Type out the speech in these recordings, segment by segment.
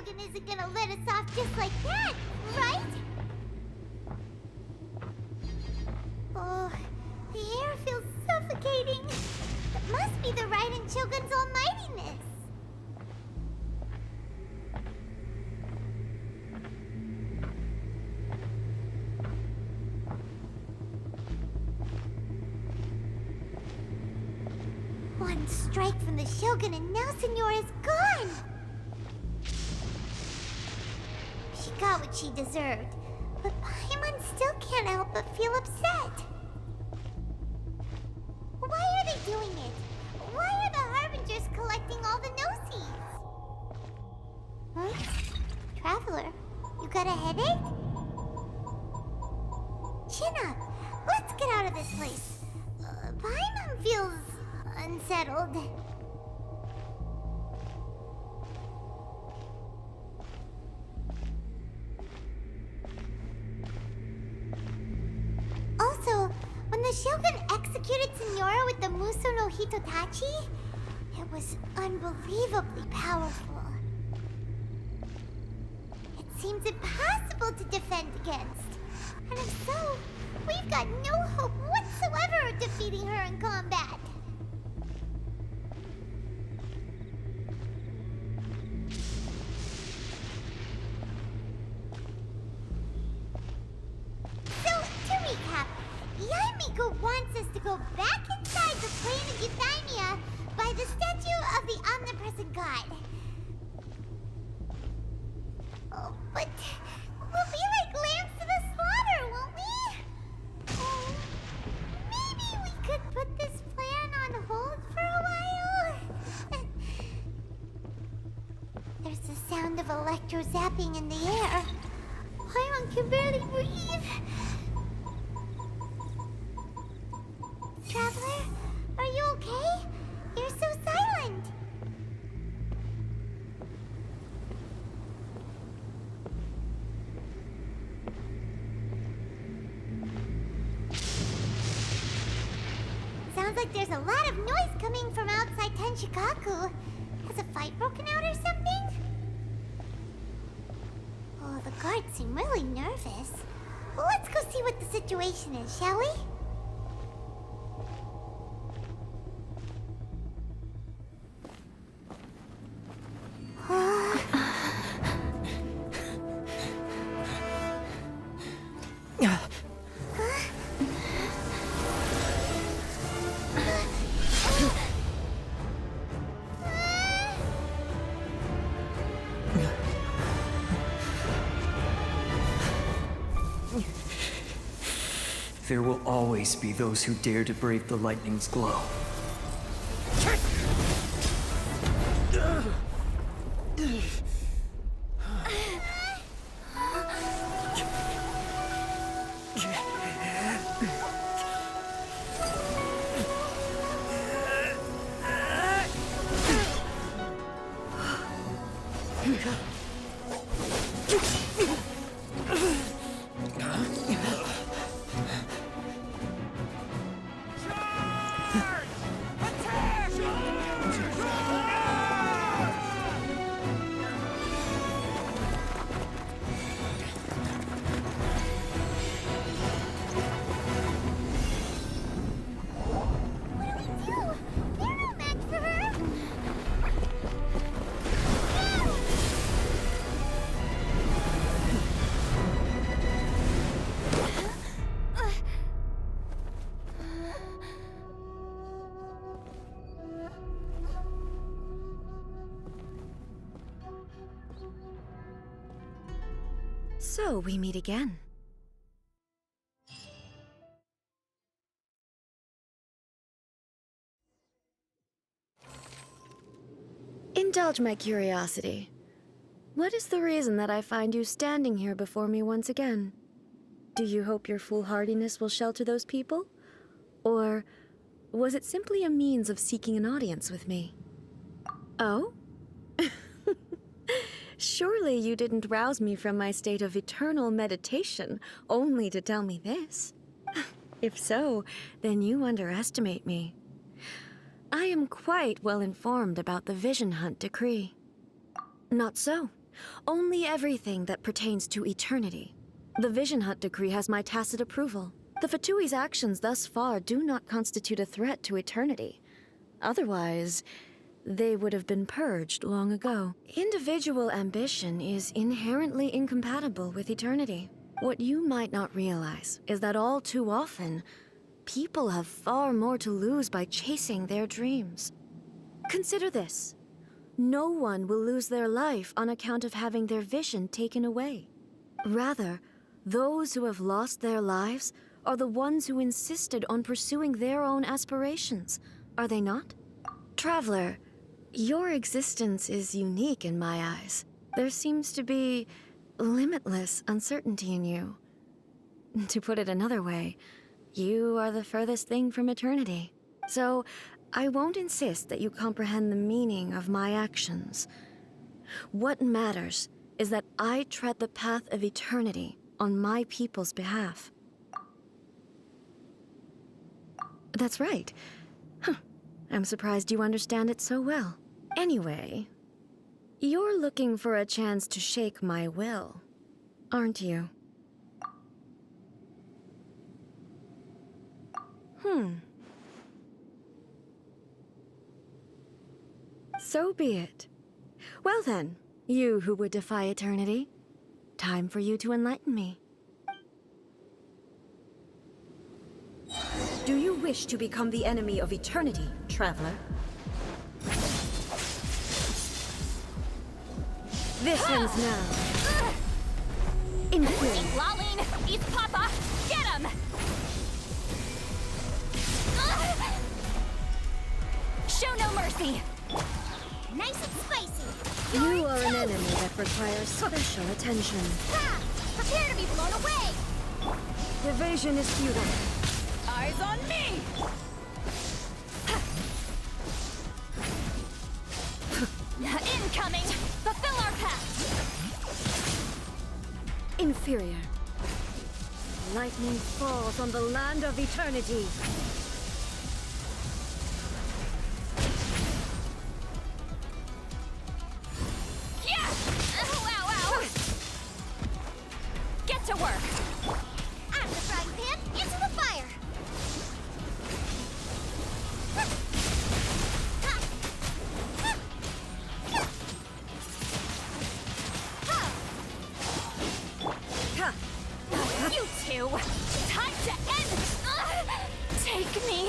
Shogun isn't gonna let us off just like that, right? Oh, the air feels suffocating. It must be the Raiden Shogun's almightiness. One strike from the Shogun and now Senora is gone! She got what she deserved, but Paimon still can't help but feel upset. Why are they doing it? Why are the Harbingers collecting all the no-seeds? Huh? Traveler, you got a headache? Chin up! Let's get out of this place. Paimon feels unsettled. Also, when the Shogun executed Senora with the Muso no Hitotachi, it was unbelievably powerful. It seems impossible to defend against. And if so, we've got no hope whatsoever of defeating her in combat. So, to recap, Yae Miko wants us to go back inside the plane of Euthymia by the statue of the omnipresent god. Oh, but we'll be like lambs to the slaughter, won't we? Oh, maybe we could put this plan on hold for a while? There's the sound of electro zapping in the air. Paimon can barely breathe. Traveler, are you okay? You're so silent. Sounds like there's a lot of noise coming from outside Tenshikaku. Has a fight broken out or something? Oh, the guards seem really nervous. Well, let's go see what the situation is, shall we? There will always be those who dare to brave the lightning's glow. So we meet again. Indulge my curiosity. What is the reason that I find you standing here before me once again? Do you hope your foolhardiness will shelter those people? Or was it simply a means of seeking an audience with me? Oh? Surely you didn't rouse me from my state of eternal meditation only to tell me this. If so, then you underestimate me. I am quite well informed about the Vision Hunt decree. Not so. Only everything that pertains to eternity. The Vision Hut decree has my tacit approval. The Fatui's actions thus far do not constitute a threat to eternity. Otherwise, they would have been purged long ago. Individual ambition is inherently incompatible with eternity. What you might not realize is that all too often, people have far more to lose by chasing their dreams. Consider this. No one will lose their life on account of having their vision taken away. Rather, those who have lost their lives are the ones who insisted on pursuing their own aspirations, are they not? Traveler, your existence is unique in my eyes. There seems to be limitless uncertainty in you. To put it another way, you are the furthest thing from eternity. So, I won't insist that you comprehend the meaning of my actions. What matters is that I tread the path of eternity on my people's behalf. That's right. I'm surprised you understand it so well. Anyway, you're looking for a chance to shake my will, aren't you? So be it. Well then, you who would defy eternity, time for you to enlighten me. Do you wish to become the enemy of eternity, traveler? This ends now. Inferior. Lolling! Eat Papa! Get him! Show no mercy! Nice and spicy! You are an enemy that requires special attention. Ha! Prepare to be blown away! Evasion is futile. Eyes on me! Incoming! Fulfill our pact! Inferior. Lightning falls on the land of eternity. Yeah! Ow, ow, ow! Get to work! Out of the frying pan, into the fire! You two! Time to end! Take me!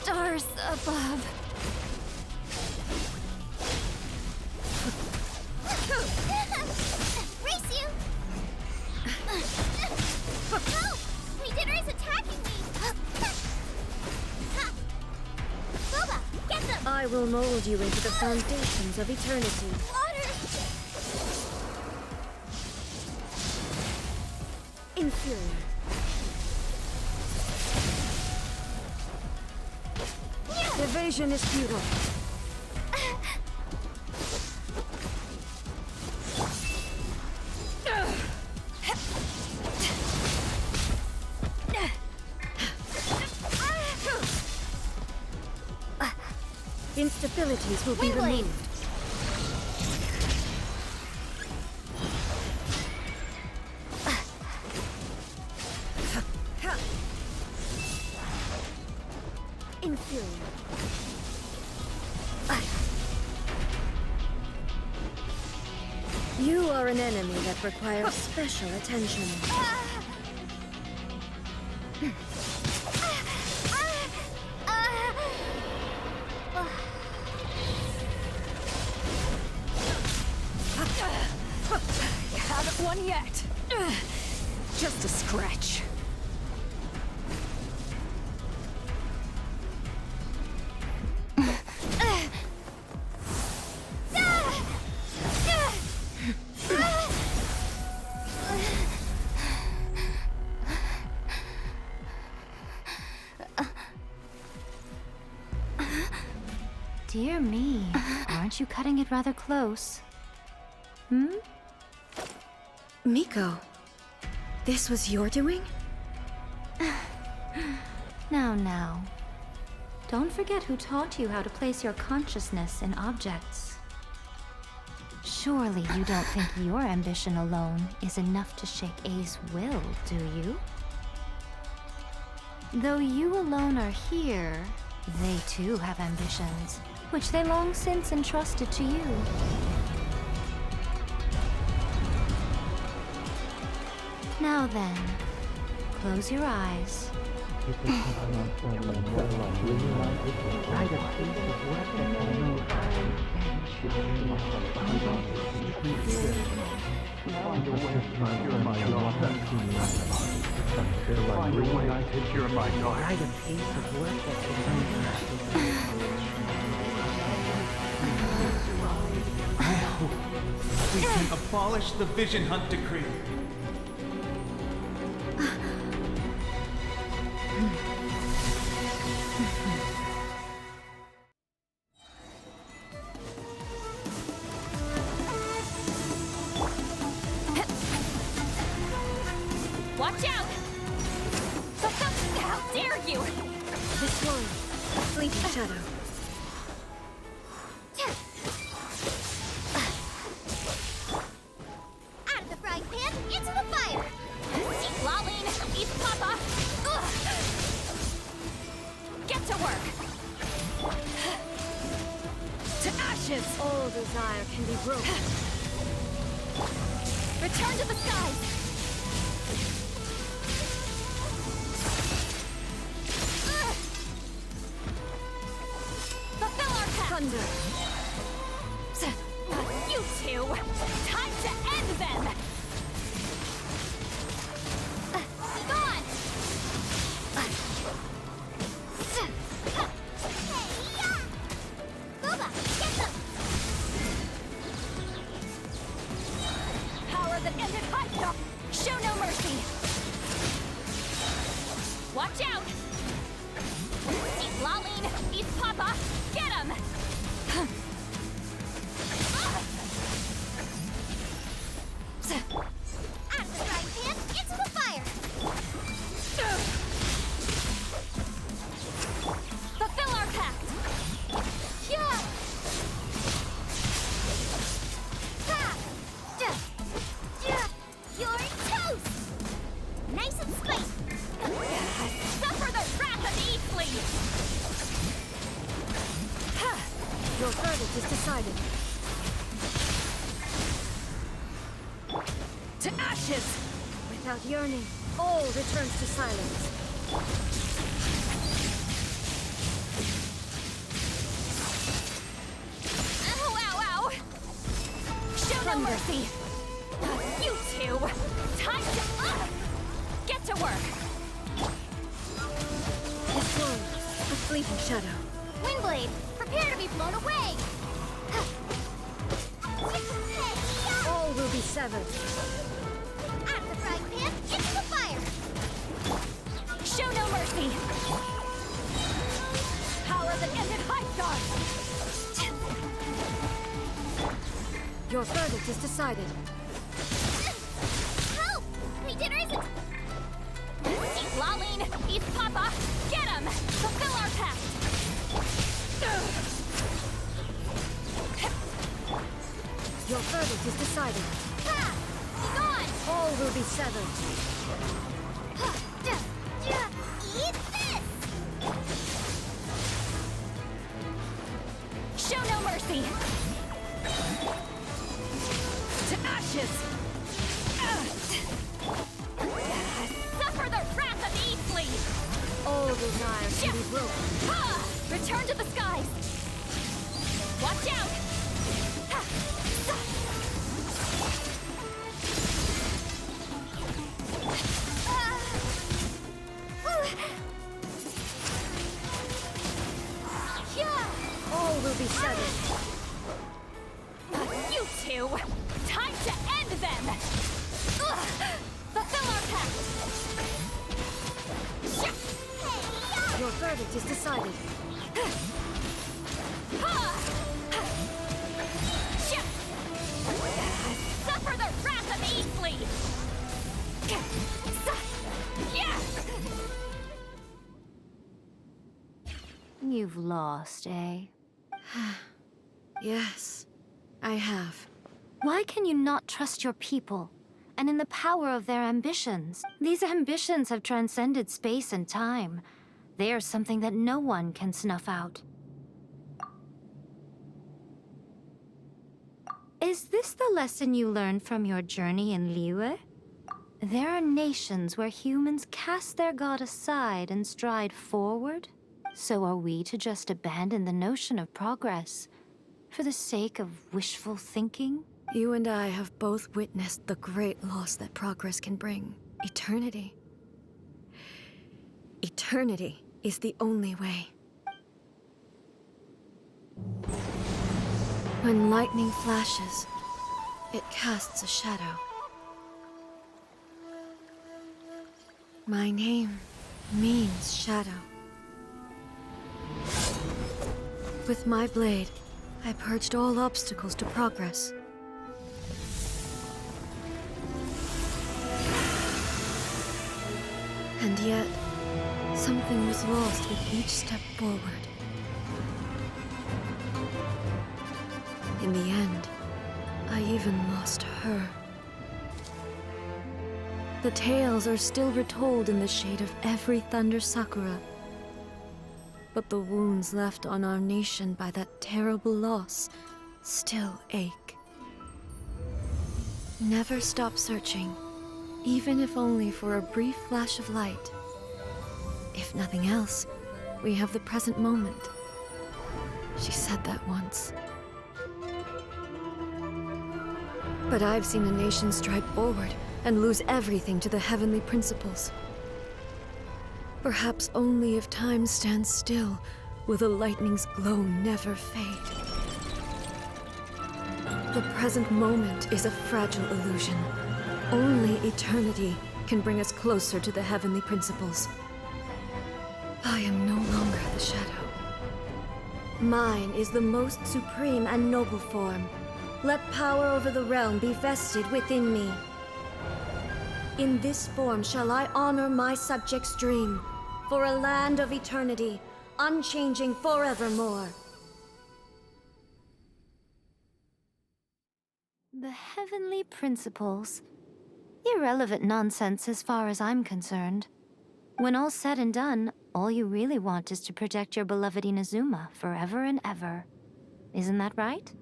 Stars above. Race you! Help! Leader is attacking me! Boba, get them! I will mold you into the foundations of eternity. Water! Inferior. Evasion is futile. Instabilities will be removed. Inferior. You are an enemy that requires special attention. Haven't won yet. Just a scratch. Dear me, aren't you cutting it rather close? Miko, this was your doing? Now. Don't forget who taught you how to place your consciousness in objects. Surely you don't think your ambition alone is enough to shake A's will, do you? Though you alone are here, they too have ambitions, which they long since entrusted to you. Now then, close your eyes. We can abolish the Vision Hunt Decree. Watch out! How dare you! This one, fleeting shadow. Out of the frying pan, into the fire! Eat Lolene, eat Papa! Ugh. Get to work! To ashes! All desire can be broken. Return to the skies! Ugh. Fulfill our pact! Thunder. You two! Time to end them! Gone! Hey-ya! Booba, get them! Power that ended Hypno! Show no mercy! Watch out! Eat Lolene, eat Papa, get him! Out of the frying pan, into the fire! Fulfill our pact! Yeah! Ha! Duh! Yeah! You're toast! Nice and spicy! Suffer the wrath of Eastly! Your verdict is decided. To ashes! Without yearning, all returns to silence. Ow, ow, ow! Show no mercy! You two! Time to... Get to work! This one, a fleeting shadow. Windblade, prepare to be blown away! All will be severed. Out of the frying pan, into the fire! Show no mercy! Power that ended Hypguard! Your verdict is decided. Help! Leader isn't... Eat Lolene, eat Papa, get him! Fulfill our pact! Your verdict is decided. Ha! Be gone! All will be severed. Eat this! Show no mercy! To ashes! Suffer the wrath of Eastly! All desire can be broken. Ha! Return to the skies! Watch out! Ha! All will be severed. You two! Time to end them! Fulfill our pact! Your verdict is decided. Suffer the wrath of Eastly! You've lost, eh? Yes, I have. Why can you not trust your people, and in the power of their ambitions? These ambitions have transcended space and time. They are something that no one can snuff out. Is this the lesson you learned from your journey in Liyue? There are nations where humans cast their god aside and stride forward. So are we to just abandon the notion of progress for the sake of wishful thinking? You and I have both witnessed the great loss that progress can bring. Eternity. Eternity is the only way. When lightning flashes, it casts a shadow. My name means shadow. With my blade, I purged all obstacles to progress. And yet, something was lost with each step forward. In the end, I even lost her. The tales are still retold in the shade of every Thunder Sakura. But the wounds left on our nation by that terrible loss still ache. Never stop searching, even if only for a brief flash of light. If nothing else, we have the present moment. She said that once. But I've seen a nation stride forward and lose everything to the heavenly principles. Perhaps only if time stands still will the lightning's glow never fade. The present moment is a fragile illusion. Only eternity can bring us closer to the heavenly principles. I am no longer the shadow. Mine is the most supreme and noble form. Let power over the realm be vested within me. In this form shall I honor my subjects' dream, for a land of eternity, unchanging forevermore. The heavenly principles. Irrelevant nonsense as far as I'm concerned. When all's said and done, all you really want is to protect your beloved Inazuma forever and ever. Isn't that right?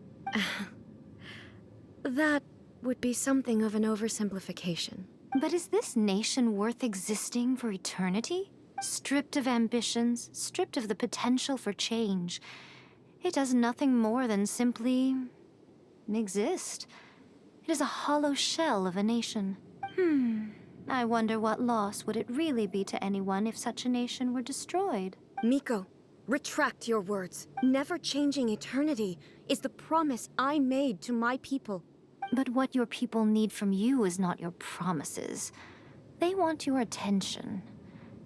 That would be something of an oversimplification. But is this nation worth existing for eternity? Stripped of ambitions, stripped of the potential for change. It does nothing more than simply exist. It is a hollow shell of a nation. I wonder what loss would it really be to anyone if such a nation were destroyed? Miko, retract your words. Never changing eternity is the promise I made to my people. But what your people need from you is not your promises. They want your attention.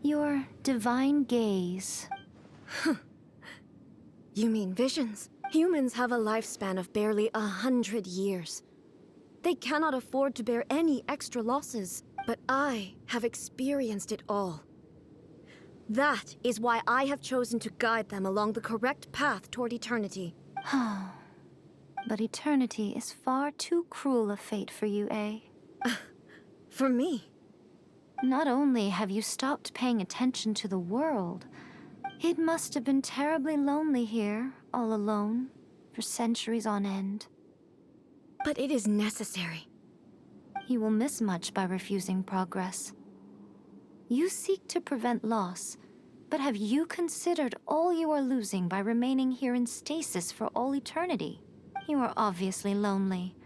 Your divine gaze. You mean visions? Humans have a lifespan of barely 100 years. They cannot afford to bear any extra losses. But I have experienced it all. That is why I have chosen to guide them along the correct path toward eternity. But eternity is far too cruel a fate for you, eh? For me? Not only have you stopped paying attention to the world, it must have been terribly lonely here, all alone, for centuries on end. But it is necessary. You will miss much by refusing progress. You seek to prevent loss, but have you considered all you are losing by remaining here in stasis for all eternity? You are obviously lonely,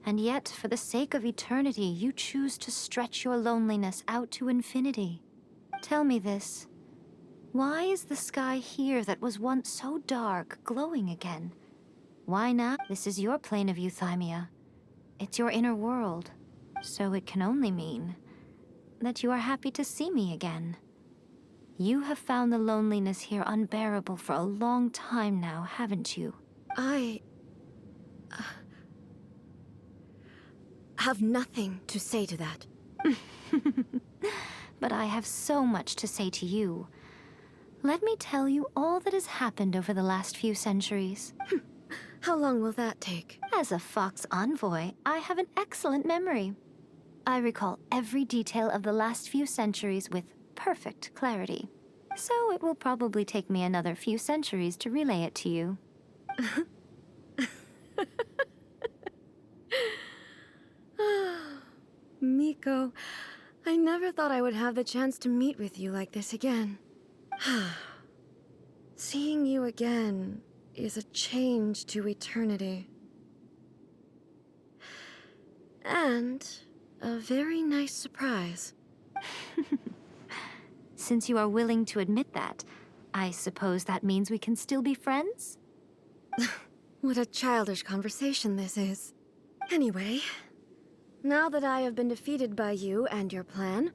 and yet for the sake of eternity you choose to stretch your loneliness out to infinity. Tell me this. Why is the sky here that was once so dark glowing again? Why not? This is your plane of euthymia. It's your inner world. So it can only mean that you are happy to see me again. You have found the loneliness here unbearable for a long time now, haven't you? I have nothing to say to that. But I have so much to say to you. Let me tell you all that has happened over the last few centuries. How long will that take? As a Fox envoy, I have an excellent memory. I recall every detail of the last few centuries with perfect clarity. So it will probably take me another few centuries to relay it to you. Miko, I never thought I would have the chance to meet with you like this again. Seeing you again is a change to eternity. And a very nice surprise. Since you are willing to admit that, I suppose that means we can still be friends? What a childish conversation this is. Anyway, now that I have been defeated by you and your plan,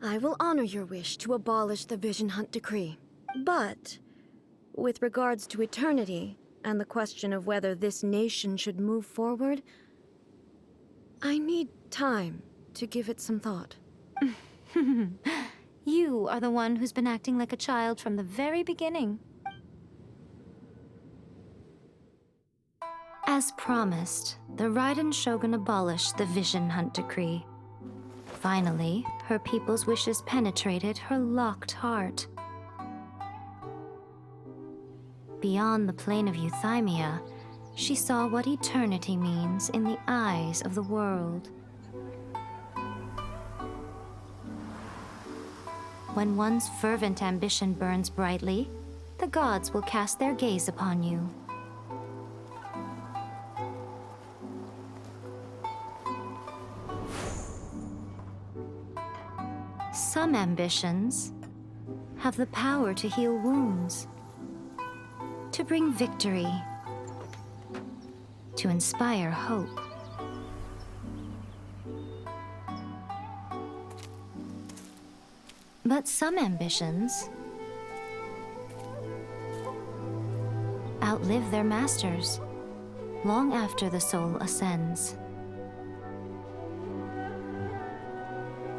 I will honor your wish to abolish the Vision Hunt Decree. But, with regards to eternity and the question of whether this nation should move forward, I need time to give it some thought. You are the one who's been acting like a child from the very beginning. As promised, the Raiden Shogun abolished the Vision Hunt Decree. Finally, her people's wishes penetrated her locked heart. Beyond the plane of euthymia, she saw what eternity means in the eyes of the world. When one's fervent ambition burns brightly, the gods will cast their gaze upon you. Some ambitions have the power to heal wounds, to bring victory, to inspire hope. But some ambitions outlive their masters long after the soul ascends.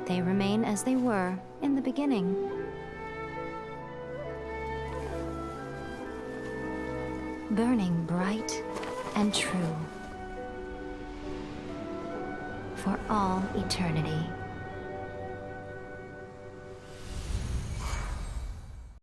They remain as they were in the beginning. Burning bright and true for all eternity.